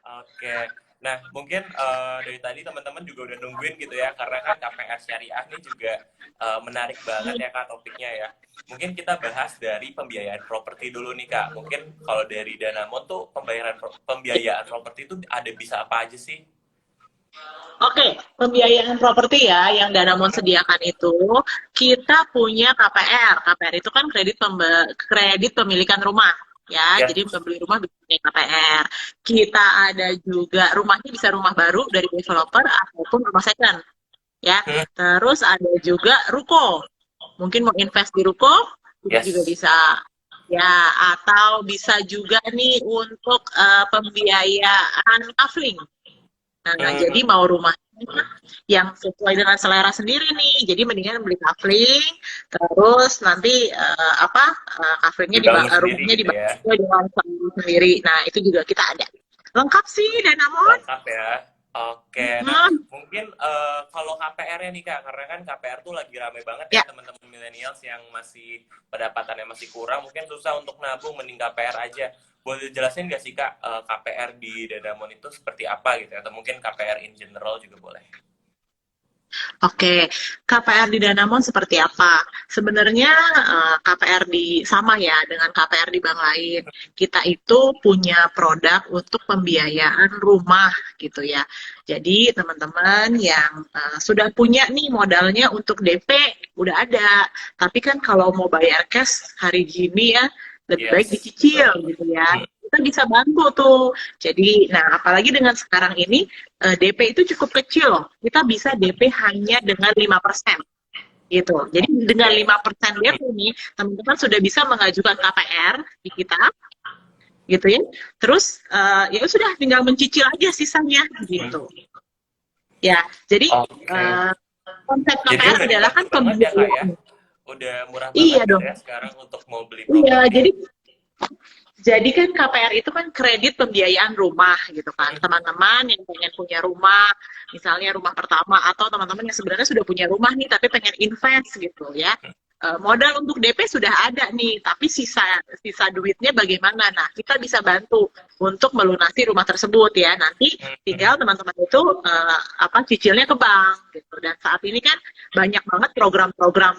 Oke. Nah, mungkin dari tadi teman-teman juga udah nungguin gitu ya, karena kan KPR Syariah ini juga menarik banget ya Kak topiknya ya. Mungkin kita bahas dari pembiayaan properti dulu nih Kak. Mungkin kalau dari Danamon tuh pembiayaan properti itu ada bisa apa aja sih? Oke, pembiayaan properti ya yang Danamon sediakan itu, kita punya KPR. KPR itu kan kredit pemilikan rumah ya. Ya. Jadi pembeli rumah bisa punya KPR. Kita ada juga rumahnya bisa rumah baru dari developer ataupun rumah second ya. Hmm. Terus ada juga ruko. Mungkin mau invest di ruko, kita juga Yes. bisa ya, atau bisa juga nih untuk pembiayaan kafling. Nah, Hmm. jadi mau rumahnya yang sesuai dengan selera sendiri nih. Jadi mendingan beli kafling, terus nanti kaflingnya Dibangun sendiri rumahnya gitu ya. dibangun dengan sendiri. Nah, itu juga kita ada. Lengkap sih, Danamon. Lengkap ya. Oke, nah Hmm, mungkin kalau KPR-nya nih Kak, karena kan KPR tuh lagi rame banget ya ya. teman-teman millennials yang masih pendapatannya masih kurang, mungkin susah untuk nabung, mending KPR aja. Boleh jelasin nggak sih Kak, KPR di Danamon itu seperti apa gitu, atau mungkin KPR in general juga boleh. Oke, KPR di Danamon seperti apa? Sebenarnya KPR sama ya dengan KPR di bank lain. Kita itu punya produk untuk pembiayaan rumah gitu ya. Jadi teman-teman yang sudah punya nih modalnya untuk DP udah ada. Tapi kan kalau mau bayar cash hari gini ya lebih baik Yes, dicicil betul. gitu ya. Hmm. Kita bisa bantu tuh. Jadi, nah apalagi dengan sekarang ini DP itu cukup kecil loh. Kita bisa DP hanya dengan 5% gitu. Jadi dengan Oke. 5% DP nih, teman-teman sudah bisa mengajukan KPR di kita gitu ya. Terus ya sudah tinggal mencicil aja sisanya Hmm. gitu. Ya, jadi Oke. uh, konsep Jadi KPR udah adalah dibantu kan banget ya Kak ya. pembiayaan. Udah murah banget Iya gitu dong. ya sekarang untuk mau beli Iya, properti. jadi kan KPR itu kan kredit pembiayaan rumah gitu kan. Hmm. Teman-teman yang pengen punya rumah, misalnya rumah pertama atau teman-teman yang sebenarnya sudah punya rumah nih tapi pengen invest gitu ya. Modal untuk DP sudah ada nih, tapi sisa sisa duitnya bagaimana? Nah, kita bisa bantu untuk melunasi rumah tersebut ya. Nanti Hmm. tinggal teman-teman itu cicilnya ke bank gitu. Dan saat ini kan banyak banget program-program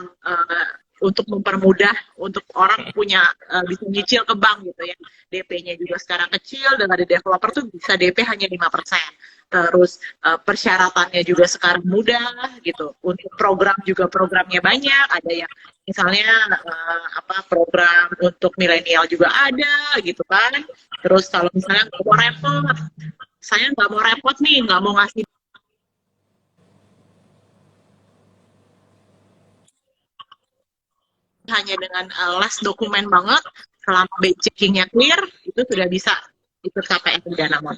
untuk mempermudah untuk orang punya bisa nyicil ke bank gitu ya. DP-nya juga sekarang kecil, dengan di developer tuh bisa DP hanya 5%. Terus persyaratannya juga sekarang mudah gitu. Untuk program juga programnya banyak, ada yang misalnya program untuk milenial juga ada gitu kan. Terus kalau misalnya nggak mau repot, saya nggak mau repot nih, nggak mau ngasih hanya dengan last dokumen banget, selama B checkingnya clear, itu sudah bisa ikut KPR di Danamon.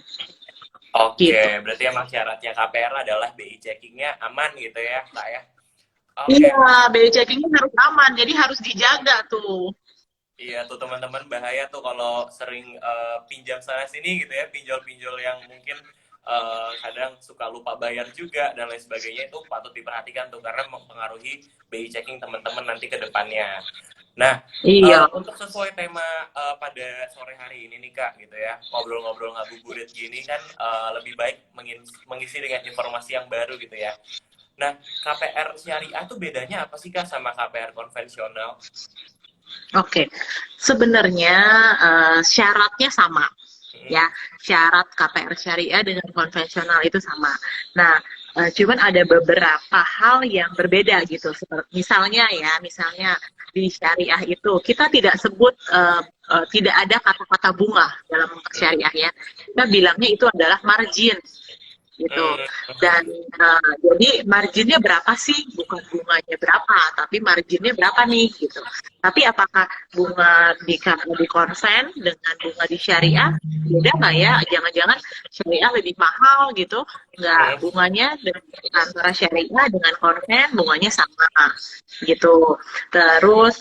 Oke, Gitu. berarti emang syaratnya KPR adalah BI checkingnya aman gitu ya, Kak ya. Oke, Iya, B checkingnya harus aman, jadi harus dijaga tuh. iya tuh teman-teman bahaya tuh kalau sering pinjam sana sini gitu ya, pinjol-pinjol yang mungkin kadang suka lupa bayar juga dan lain sebagainya itu patut diperhatikan tuh karena mempengaruhi BI checking teman-teman nanti ke depannya. Nah, Iya. untuk sesuai tema pada sore hari ini nih Kak gitu ya, ngobrol-ngobrol ngabuburit gini kan lebih baik mengisi dengan informasi yang baru gitu ya. Nah, KPR syariah tuh bedanya apa sih Kak sama KPR konvensional? Oke, sebenarnya syaratnya sama Hmm. ya, syarat KPR syariah dengan konvensional itu sama. Nah, cuman ada beberapa hal yang berbeda gitu. Seperti misalnya di syariah itu kita tidak sebut tidak ada kata-kata bunga dalam syariah ya. Kita bilangnya itu adalah margin gitu. Dan jadi marginnya berapa sih? Bukan bunganya berapa, tapi marginnya berapa nih gitu. Tapi apakah bunga di konven dengan bunga di syariah beda nggak ya? Jangan-jangan syariah lebih mahal gitu? Nggak, Hmm. bunganya antara syariah dengan konven bunganya sama gitu. Terus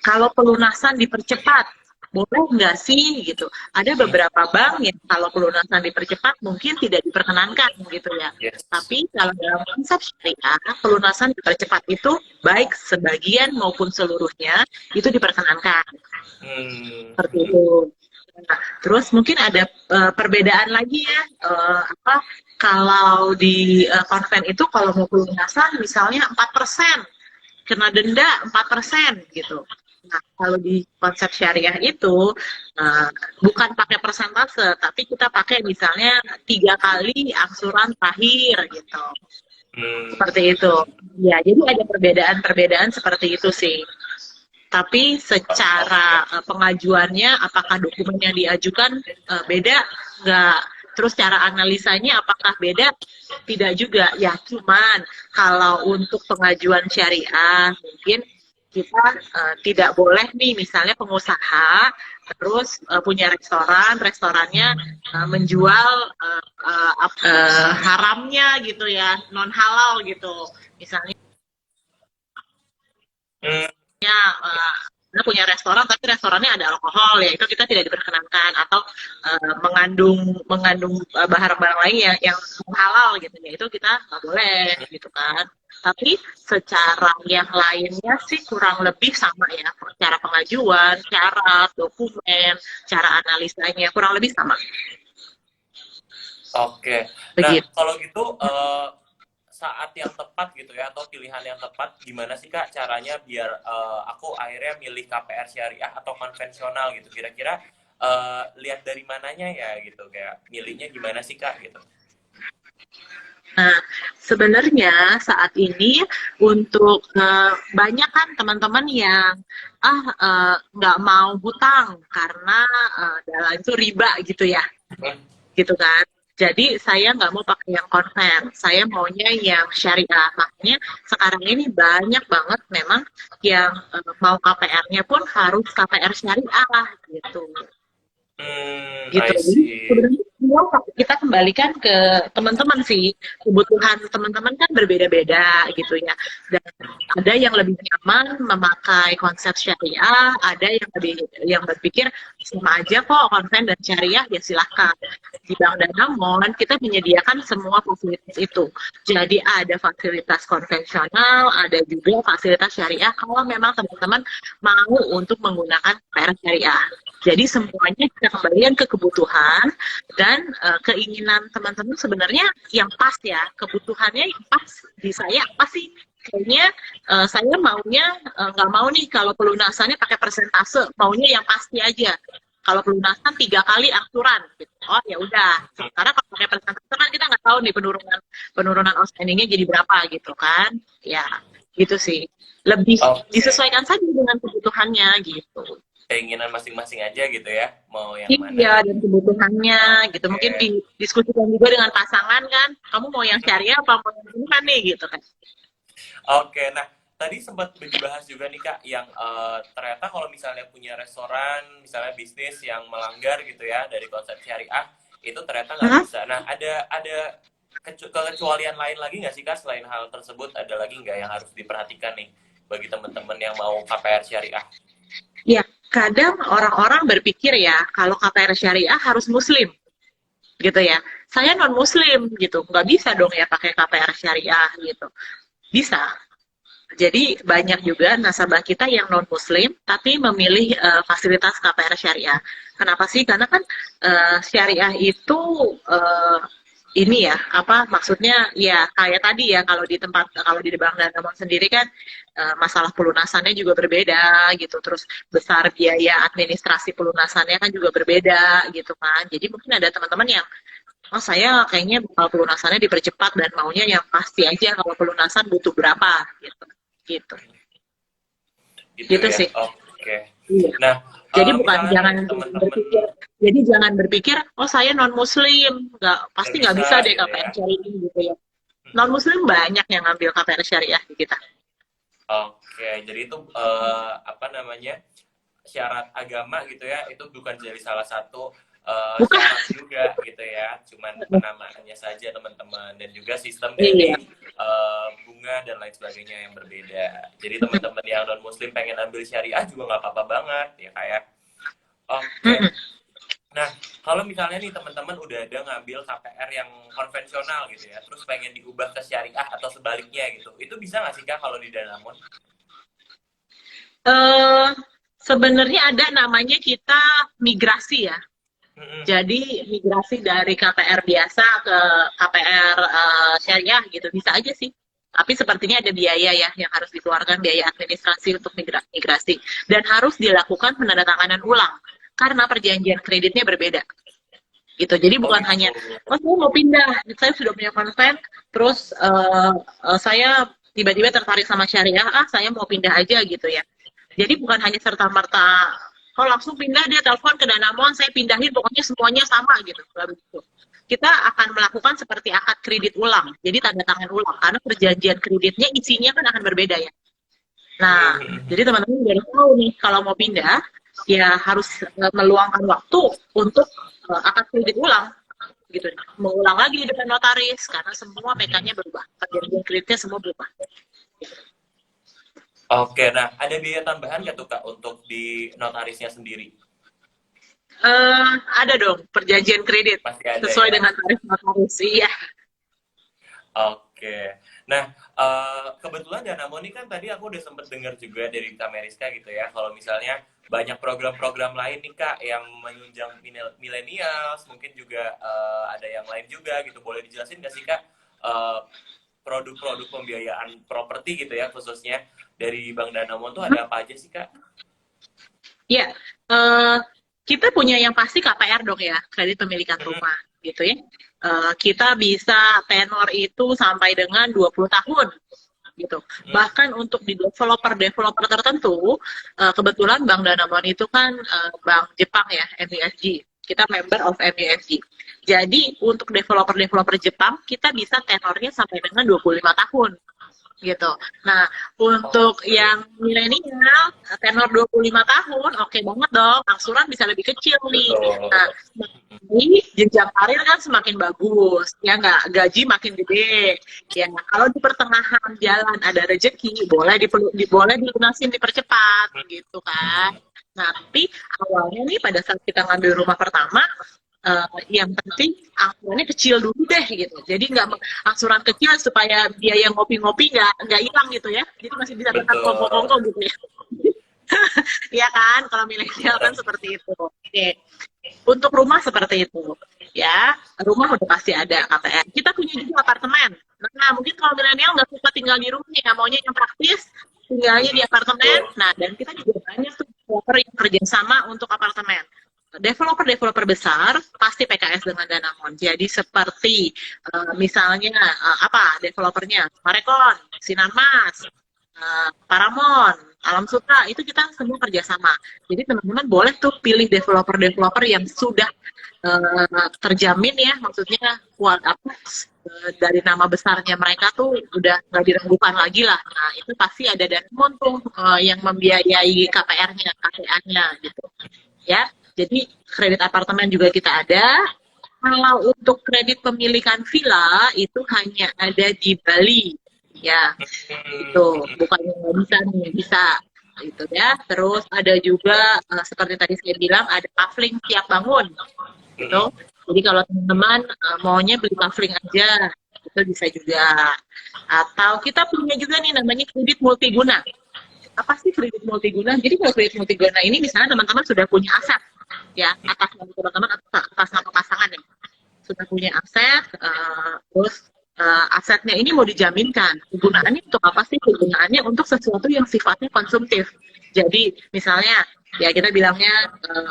kalau pelunasan dipercepat boleh nggak sih gitu. Ada Hmm. beberapa bank yang kalau pelunasan dipercepat mungkin tidak diperkenankan gitu ya. Yes. Tapi kalau dalam konsep syariah, pelunasan dipercepat itu baik sebagian maupun seluruhnya itu diperkenankan. Hmm. Seperti itu. Nah, terus mungkin ada perbedaan lagi ya, apa kalau di konven itu kalau mau pelunasan misalnya 4% kena denda 4% gitu. Nah, kalau di konsep syariah itu uh, bukan pakai persentase, tapi kita pakai misalnya 3 kali angsuran terakhir gitu. Seperti itu. Hmm. Ya, jadi ada perbedaan-perbedaan seperti itu sih. Tapi secara Oke. pengajuannya, apakah dokumen yang diajukan beda? Nggak. Terus cara analisanya apakah beda? Tidak juga. Ya, cuman kalau untuk pengajuan syariah, mungkin kita tidak boleh nih, misalnya pengusaha, terus punya restoran, restorannya menjual haramnya gitu ya, non halal gitu. Misalnya Hmm. kita punya restoran tapi restorannya ada alkohol ya itu kita tidak diperkenankan atau mengandung mengandung barang-barang lain yang halal gitu ya itu kita nggak boleh gitu kan tapi secara yang lainnya sih kurang lebih sama ya cara pengajuan, syarat, dokumen, cara analisanya kurang lebih sama Oke. Nah, begitu. kalau gitu saat yang tepat gitu ya atau pilihan yang tepat gimana sih Kak caranya biar aku akhirnya milih KPR syariah atau konvensional gitu. Kira-kira lihat dari mananya ya gitu kayak milihnya gimana sih Kak gitu. Nah, sebenarnya saat ini untuk banyak kan teman-teman yang nggak mau hutang karena dalam itu riba gitu ya, gitu kan. Jadi saya nggak mau pakai yang konven, saya maunya yang syariah. Makanya sekarang ini banyak banget memang yang mau KPR-nya pun harus KPR syariah gitu gitu. I Jadi see. sebenarnya semua kita kembalikan ke teman-teman sih. Kebutuhan teman-teman kan berbeda-beda gitu ya. Dan ada yang lebih nyaman memakai konsep syariah, ada yang lebih yang berpikir sama aja kok konven dan syariah ya silahkan. Di Bank Danamon kita menyediakan semua fasilitas itu. Jadi ada fasilitas konvensional, ada juga fasilitas syariah kalau memang teman-teman mau untuk menggunakan PR syariah. Jadi semuanya kita kembalikan ke kebutuhan dan keinginan teman-teman sebenarnya yang pas ya. Kebutuhannya yang pas di saya apa sih? Kayaknya saya maunya nggak mau nih kalau pelunasannya pakai persentase, maunya yang pasti aja. Kalau pelunasan 3 kali angsuran, gitu. Oh ya udah. Sementara kalau pakai persentase kan kita nggak tahu nih penurunan penurunan outstandingnya jadi berapa gitu kan? Ya gitu sih. Lebih Oke. disesuaikan saja dengan kebutuhannya gitu. Keinginan masing-masing aja gitu ya. Mau yang mana Iya, nih? dan kebutuhannya gitu. Mungkin Oke. didiskusikan juga dengan pasangan kan, kamu mau yang syariah apa mau yang ini kan nih gitu kan. Oke, nah tadi sempat dibahas juga nih Kak, yang ternyata kalau misalnya punya restoran, misalnya bisnis yang melanggar gitu ya dari konsep syariah, itu ternyata nggak Hah? bisa. Nah, ada kekecualian lain lagi nggak sih Kak selain hal tersebut? Ada lagi nggak yang harus diperhatikan nih bagi teman-teman yang mau KPR syariah? Ya, kadang orang-orang berpikir ya, kalau KPR syariah harus muslim gitu ya. Saya non muslim gitu, nggak bisa dong ya pakai KPR syariah gitu. Bisa. Jadi banyak juga nasabah kita yang non muslim tapi memilih fasilitas KPR syariah. Kenapa sih? Karena kan syariah itu uh, ini ya apa maksudnya ya kayak tadi ya kalau di Bank Danamon sendiri kan masalah pelunasannya juga berbeda gitu terus besar biaya administrasi pelunasannya kan juga berbeda gitu kan jadi mungkin ada teman-teman yang oh saya kayaknya bakal pelunasannya dipercepat dan maunya yang pasti aja kalau pelunasan butuh berapa gitu gitu Gitu gitu ya. sih. Oke. Iya. Nah, Jadi bukan misalnya nih jangan teman-teman berpikir jadi jangan berpikir oh saya non muslim nggak nggak pasti nggak bisa bisa deh gitu KPR ya. syariah gitu ya non muslim banyak yang ngambil KPR syariah di kita. Oke, jadi itu apa namanya syarat agama gitu ya, itu bukan jadi salah satu Bukan. syarat juga gitu ya, cuman penamaannya saja teman-teman dan juga sistem Iya. dari bunga dan lain sebagainya yang berbeda. Jadi teman-teman yang non Muslim pengen ambil syariah juga nggak apa-apa banget ya kayak. Oke, nah kalau misalnya nih teman-teman udah ada ngambil KPR yang konvensional gitu ya, terus pengen diubah ke syariah atau sebaliknya gitu, itu bisa nggak sih Kak kalau di Danamon? Eh, Sebenarnya ada namanya kita migrasi ya. Mm-mm. Jadi migrasi dari KPR biasa ke KPR syariah gitu bisa aja sih. Tapi sepertinya ada biaya ya yang harus dikeluarkan, biaya administrasi untuk migrasi dan harus dilakukan penandatanganan ulang karena perjanjian kreditnya berbeda gitu. Jadi Oh bukan hanya gitu. oh saya mau pindah, saya sudah punya konven, terus saya tiba-tiba tertarik sama syariah, saya mau pindah aja gitu ya. Jadi bukan hanya serta-merta kalau langsung pindah dia telepon ke Danamon, saya pindahin pokoknya semuanya sama gitu. Begitu. Kita akan melakukan seperti akad kredit ulang, jadi tanda tangan ulang karena perjanjian kreditnya isinya kan akan berbeda ya. Nah, jadi Mm-mm. teman-teman harus tahu nih kalau mau pindah ya harus meluangkan waktu untuk akad kredit ulang gitu, mengulang lagi di depan notaris karena semua PK-nya berubah, perjanjian kreditnya semua berubah. Oke, nah ada biaya tambahan nggak tuh Kak untuk di notarisnya sendiri? Ada dong perjanjian kredit Pasti ada sesuai ya. dengan tarif notaris. Iya. Oke. Nah, kebetulan Danamo ini kan tadi aku udah sempet dengar juga dari Kak Meriska gitu ya, kalau misalnya banyak program-program lain nih Kak yang menunjang milenials, mungkin juga ada yang lain juga gitu. Boleh dijelasin nggak sih Kak eh, produk-produk pembiayaan properti gitu ya khususnya dari Bank Danamon tuh ada apa aja sih Kak? Iya, eh, kita punya yang pasti KPR dong ya, kredit pemilikan Mm-mm. rumah gitu ya. Kita bisa tenor itu sampai dengan 20 tahun gitu. Bahkan untuk di developer-developer tertentu, kebetulan Bank Danamon itu kan bank Jepang ya, MUFG. Kita member of MUFG. Jadi untuk developer-developer Jepang, kita bisa tenornya sampai dengan 25 tahun gitu. Nah, untuk Oke, yang milenial, tenor 25 tahun, oke banget dong. Angsuran bisa lebih kecil nih. betul. Nah, ini jenjang karir kan semakin bagus, ya nggak? Gaji makin gede. Ya, kalau di pertengahan jalan ada rezeki, boleh dilunasin, dipercepat, gitu kan. Nah, tapi awalnya nih pada saat kita ngambil rumah pertama, yang penting angsurannya kecil dulu deh gitu. Jadi nggak angsuran kecil supaya biaya ngopi-ngopi nggak hilang gitu ya. Jadi masih bisa tetap Betul. kongko-kongko gitu ya. Iya kan, kalau milenial kan seperti itu. Oke. Untuk rumah seperti itu. Ya, rumah udah pasti ada KPR. Kita punya juga apartemen. Nah, mungkin kalau milenial nggak suka tinggal di rumah ya, maunya yang praktis, tinggalnya di apartemen. Betul. Nah, dan kita juga banyak tuh developer yang kerjasama untuk apartemen. Developer-developer besar pasti PKS dengan Danamon. Jadi seperti misalnya apa developernya, Marekon, Sinarmas, Paramount, Alam Sutra, itu kita semua kerjasama. Jadi teman-teman boleh tuh pilih developer-developer yang sudah terjamin ya, maksudnya kuat apa dari nama besarnya mereka tuh udah nggak diragukan lagi lah. Nah itu pasti ada Danamon tuh yang membiayai KPR-nya, KPA-nya gitu ya. Jadi kredit apartemen juga kita ada. Kalau untuk kredit pemilikan villa itu hanya ada di Bali, ya itu bukannya nggak bisa nih bisa gitu ya. Terus ada juga seperti tadi saya bilang ada kafling siap bangun gitu. Jadi kalau teman-teman maunya beli kafling aja itu bisa juga. Atau kita punya juga nih namanya kredit multiguna. Apa sih kredit multiguna? Jadi kalau kredit multiguna ini misalnya teman-teman sudah punya aset ya atas nama teman-teman atas nama pasangan ya sudah punya aset terus asetnya ini mau dijaminkan kegunaannya untuk apa sih kegunaannya untuk sesuatu yang sifatnya konsumtif jadi misalnya ya kita bilangnya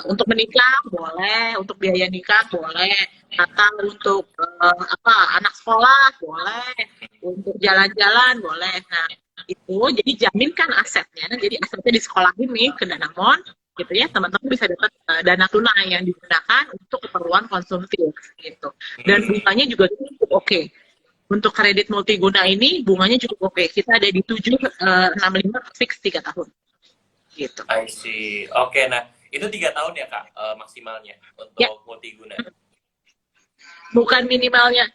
untuk menikah boleh untuk biaya nikah boleh atau untuk apa anak sekolah boleh untuk jalan-jalan boleh nah itu jadi jaminkan asetnya jadi asetnya di sekolah ini ke Danamon gitu ya teman-teman bisa dapat dana tunai yang digunakan untuk keperluan konsumtif gitu dan bunganya juga cukup oke untuk kredit multiguna ini bunganya cukup oke kita ada di 7,65 fix 3 tahun gitu I see. Oke, nah itu 3 tahun ya Kak maksimalnya ya untuk multiguna. bukan minimalnya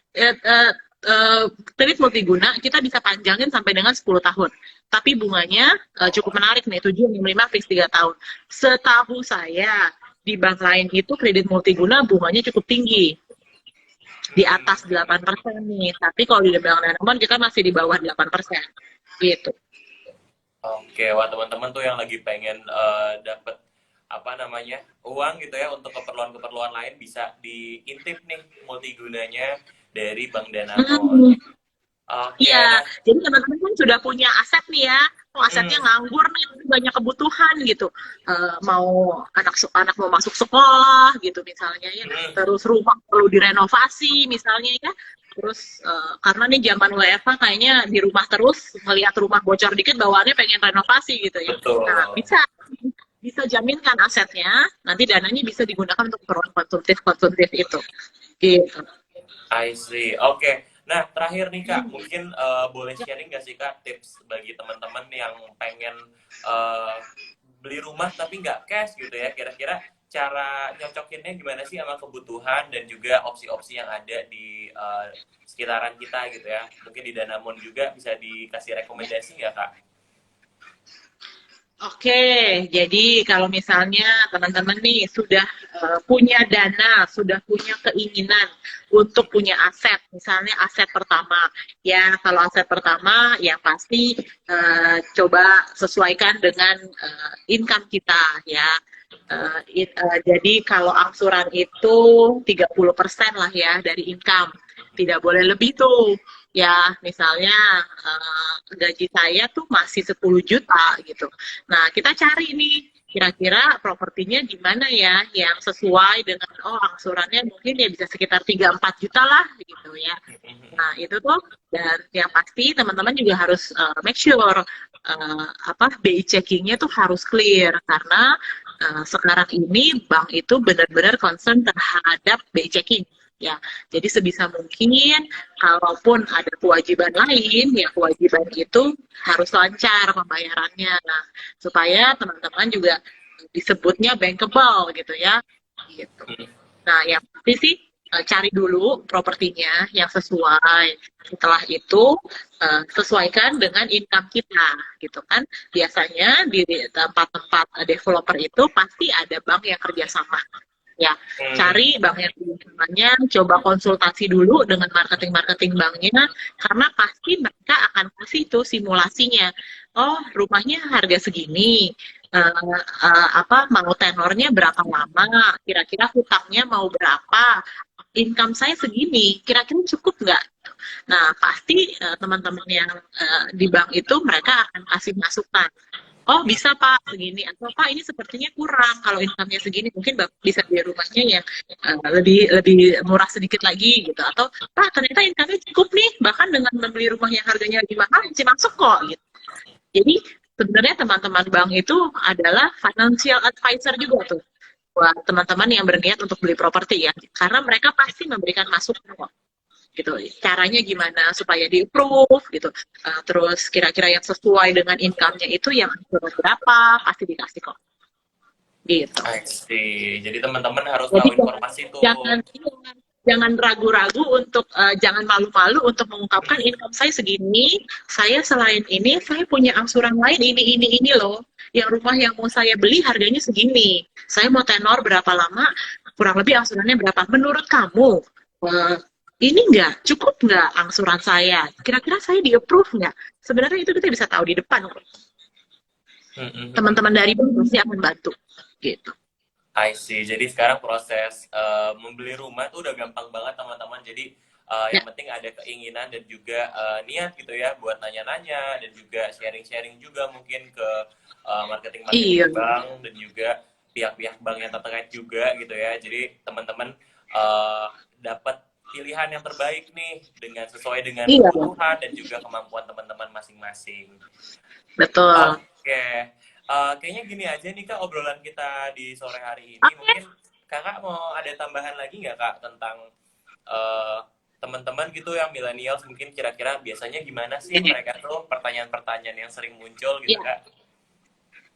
kredit multiguna kita bisa panjangin sampai dengan 10 tahun tapi bunganya cukup menarik nih 7,65 fix 3 tahun setahu saya di bank lain itu kredit multiguna bunganya cukup tinggi di atas 8% nih tapi kalau di bank Danamon kita masih di bawah 8% gitu Oke, wah teman-teman tuh yang lagi pengen dapet apa namanya uang gitu ya untuk keperluan-keperluan lain bisa diintip nih multigunanya dari Bank Danamon. Hmm. Oke, Iya, nah, jadi teman-teman kan sudah punya aset nih ya, oh, asetnya mm, nganggur nih, tapi banyak kebutuhan gitu. Mau anak mau masuk sekolah gitu misalnya ya, mm, terus rumah perlu direnovasi misalnya ya, terus karena nih zaman WFH kayaknya di rumah terus, ngelihat rumah bocor dikit bawaannya pengen renovasi gitu ya. Nah, betul. bisa bisa jaminkan asetnya, nanti dananya bisa digunakan untuk keperluan konsumtif itu. Gitu. I see. Oke. Nah, terakhir nih Kak, mungkin boleh sharing nggak sih Kak tips bagi teman-teman yang pengen eh, beli rumah tapi nggak cash gitu ya? Kira-kira cara nyocokinnya gimana sih sama kebutuhan dan juga opsi-opsi yang ada di sekitaran kita gitu ya? Mungkin di Danamon juga bisa dikasih rekomendasi nggak Kak? Oke, jadi kalau misalnya teman-teman nih sudah punya dana, sudah punya keinginan untuk punya aset, misalnya aset pertama, ya kalau aset pertama ya pasti coba sesuaikan dengan income kita ya. Jadi kalau angsuran itu 30% lah ya dari income, tidak boleh lebih tuh. Ya, misalnya gaji saya tuh masih 10 juta gitu. Nah, kita cari nih kira-kira propertinya di mana ya yang sesuai dengan oh angsurannya mungkin ya bisa sekitar 3-4 juta lah gitu ya. Nah, itu tuh dan yang pasti teman-teman juga harus make sure apa BI checkingnya tuh harus clear karena sekarang ini bank itu benar-benar concern terhadap BI checking ya. Jadi sebisa mungkin kalaupun ada kewajiban lain, ya kewajiban itu harus lancar pembayarannya. Nah, supaya teman-teman juga disebutnya bankable gitu ya. Gitu. Nah, yang pasti sih cari dulu propertinya yang sesuai. Setelah itu sesuaikan dengan income kita, gitu kan. Biasanya di tempat-tempat developer itu pasti ada bank yang kerjasama. Ya, Hmm, cari bank yang kerjasamanya, coba konsultasi dulu dengan marketing-marketing banknya, karena pasti mereka akan kasih tuh simulasinya. Oh, rumahnya harga segini, apa mau tenornya berapa lama, kira-kira hutangnya mau berapa, income saya segini, kira-kira cukup nggak? Nah, pasti teman-teman yang di bank itu mereka akan kasih masukan. Oh, bisa Pak segini atau Pak ini sepertinya kurang kalau income-nya segini mungkin Bapak bisa beli rumahnya yang lebih lebih murah sedikit lagi gitu atau Pak ternyata income-nya cukup nih bahkan dengan membeli rumah yang harganya lebih mahal masih masuk kok gitu. Jadi sebenarnya teman-teman bank itu adalah financial advisor juga tuh buat teman-teman yang berniat untuk beli properti ya karena mereka pasti memberikan masukan kok gitu caranya gimana supaya di approve gitu. Terus kira-kira yang sesuai dengan income-nya itu yang berapa pasti dikasih kok gitu. I see. Jadi teman-teman harus Jadi tahu informasi jangan tuh. jangan ragu-ragu untuk jangan malu-malu untuk mengungkapkan income saya segini, saya selain ini saya punya angsuran lain ini loh. Yang rumah yang mau saya beli harganya segini. Saya mau tenor berapa lama, kurang lebih angsurannya berapa. Menurut kamu uh, ini enggak cukup nggak angsuran saya? Kira-kira saya di approve nggak? Sebenarnya itu kita bisa tahu di depan. Hmm, hmm, hmm, Teman-teman hmm. dari bank pasti akan bantu gitu. I see. Jadi sekarang proses membeli rumah tuh udah gampang banget teman-teman. Jadi Ya, yang penting ada keinginan dan juga niat gitu ya buat nanya-nanya dan juga sharing-sharing juga mungkin ke marketing-marketing iya, bank dan juga pihak-pihak bank yang terkait juga gitu ya. Jadi teman-teman uh, dapat pilihan yang terbaik nih dengan sesuai dengan iya, kebutuhan dan juga kemampuan teman-teman masing-masing. betul. Oke, kayaknya gini aja nih Kak obrolan kita di sore hari ini. Mungkin Kakak mau ada tambahan lagi nggak Kak tentang eh, teman-teman gitu yang milenial mungkin kira-kira biasanya gimana sih Oke. mereka tuh pertanyaan-pertanyaan yang sering muncul gitu Ya, Kak?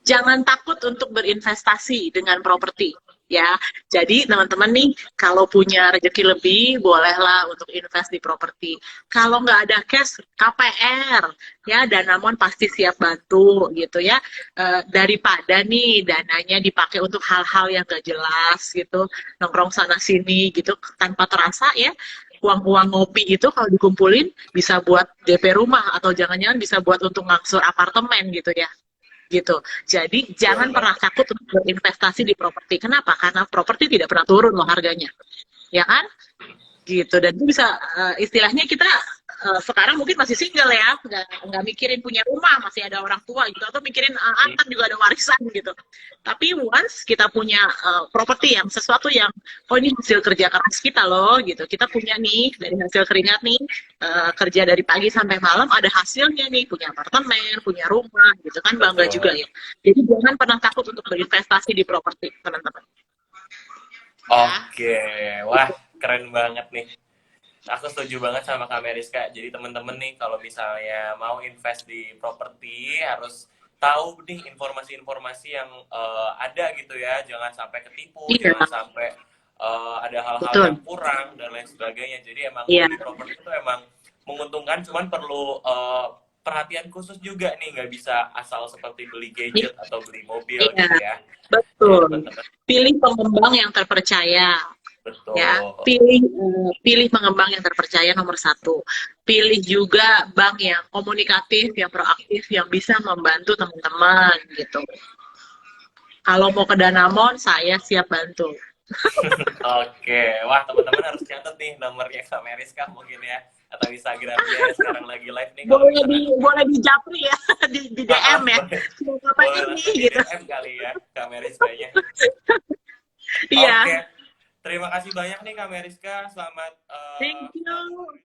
jangan takut untuk berinvestasi dengan properti. ya. Jadi teman-teman nih kalau punya rezeki lebih bolehlah untuk invest di properti. Kalau nggak ada cash, KPR ya, Danamon pasti siap bantu gitu ya. Daripada nih dananya dipakai untuk hal-hal yang gak jelas gitu, nongkrong sana sini gitu tanpa terasa ya. Uang-uang ngopi itu kalau dikumpulin bisa buat DP rumah atau jangan-jangan bisa buat untuk ngangsur apartemen gitu ya gitu. Jadi Betul jangan pernah banget. takut untuk berinvestasi di properti. Kenapa? Karena properti tidak pernah turun loh harganya, ya kan? Gitu. Dan itu bisa istilahnya kita sekarang mungkin masih single ya, nggak mikirin punya rumah, masih ada orang tua gitu, atau mikirin antar juga ada warisan gitu. Tapi once kita punya properti yang sesuatu yang oh ini hasil kerja keras kita loh gitu, kita punya nih dari hasil keringat nih kerja dari pagi sampai malam ada hasilnya nih, punya apartemen, punya rumah gitu kan, bangga juga Betul. ya. Jadi jangan pernah takut untuk berinvestasi di properti teman-teman ya. Oke, wah keren banget nih. Aku setuju banget sama Kak Meriska. Jadi temen-temen nih kalau misalnya mau invest di properti harus tahu nih informasi-informasi yang ada gitu ya. Jangan sampai ketipu, Iya, jangan sampai ada hal-hal yang betul. kurang dan lain sebagainya. Jadi emang Iya, beli properti itu emang menguntungkan, cuman perlu perhatian khusus juga nih. Nggak bisa asal seperti beli gadget atau beli mobil iya, gitu ya. Jadi betul. teman-teman, Pilih pengembang yang terpercaya, ya. betul. Pilih pengembang yang terpercaya nomor satu. Pilih juga bank yang komunikatif, yang proaktif, yang bisa membantu teman-teman gitu. Kalau mau ke Danamon, saya siap bantu. Oke, wah teman-teman harus catat nih nomornya Kak Meriska mungkin ya atau Instagramnya sekarang lagi live nih kalau misalkan Boleh di Japri ya, di DM ya. boleh Mau boleh ngapain langsung di nih gitu. DM kali ya Kak Meriskanya. Iya. Oke, terima kasih banyak nih Kak Meriska, selamat Thank you.